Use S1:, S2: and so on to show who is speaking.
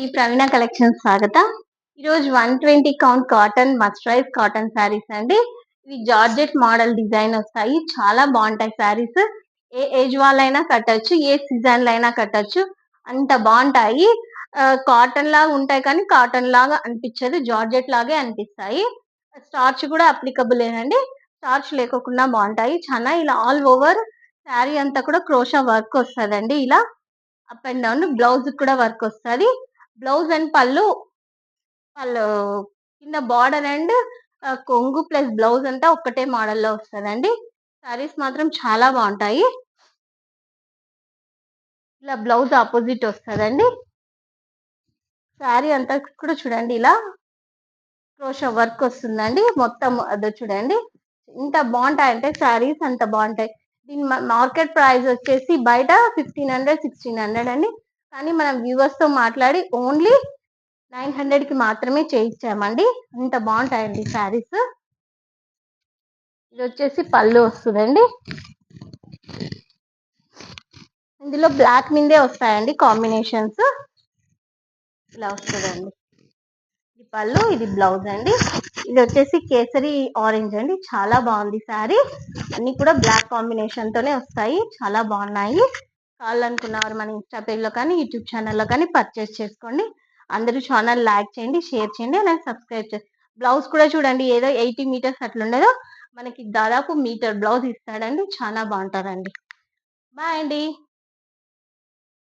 S1: ఈ ప్రవీణ కలెక్షన్ స్వాగతం. ఈరోజు 120 కౌంట్ కాటన్ మస్టరైజ్ కాటన్ శారీస్ అండి. ఇవి జార్జెట్ మోడల్ డిజైన్ వస్తాయి. చాలా బాగుంటాయి శారీస్. ఏ ఏజ్ వాళ్ళైనా కట్టొచ్చు, ఏ సీజన్ లో అయినా కట్టొచ్చు. అంత బాగుంటాయి. కాటన్ లాగా ఉంటాయి కానీ కాటన్ లాగా అనిపించదు, జార్జెట్ లాగే అనిపిస్తాయి. స్టార్చ్ కూడా అప్లికబుల్ ఏనండి. స్టార్చ్ లేకోకుండా బాగుంటాయి. చాలా ఇలా ఆల్ ఓవర్ శారీ అంతా కూడా క్రోషా వర్క్ వస్తుందండి. ఇలా అప్ అండ్ డౌన్ బ్లౌజ్ కూడా వర్క్ వస్తుంది. బ్లౌజ్ అండ్ పళ్ళు పళ్ళు కింద బార్డర్ అండ్ కొంగు ప్లస్ బ్లౌజ్ అంతా ఒక్కటే మోడల్లో వస్తుందండి. సారీస్ మాత్రం చాలా బాగుంటాయి. ఇలా బ్లౌజ్ ఆపోజిట్ వస్తుందండి. శారీ అంతా కూడా చూడండి, ఇలా క్రోషా వర్క్ వస్తుందండి. మొత్తం అదో చూడండి ఎంత బాగుంటాయంటే శారీస్ అంత బాగుంటాయి. దీని మార్కెట్ ప్రైస్ వచ్చేసి బయట 1500-1600 అండి. కానీ మనం వ్యూవర్స్ తో మాట్లాడి ఓన్లీ 900 కి మాత్రమే చేయించామండి. అంత బాగుంటాయండి శారీస్. ఇది వచ్చేసి పళ్ళు వస్తుందండి. ఇందులో బ్లాక్ మీదే వస్తాయండి కాంబినేషన్స్. ఇలా వస్తుందండి. ఇది పళ్ళు, ఇది బ్లౌజ్ అండి. ఇది వచ్చేసి కేసరి ఆరెంజ్ అండి. చాలా బాగుంది శారీ. అన్ని కూడా బ్లాక్ కాంబినేషన్ తోనే వస్తాయి. చాలా బాగున్నాయి. కావాలనుకున్నవారు మన ఇన్స్టా పేజ్ లో కానీ యూట్యూబ్ ఛానల్లో కానీ పర్చేస్ చేసుకోండి. అందరూ ఛానల్ లైక్ చేయండి, షేర్ చేయండి, అలాగే సబ్స్క్రైబ్ చేయండి. బ్లౌజ్ కూడా చూడండి, ఏదో 80 మీటర్స్ అట్లుండదో మనకి దాదాపు మీటర్ బ్లౌజ్ ఇస్తాడండి. చాలా బాగుంటారండి. బాయ్ అండి.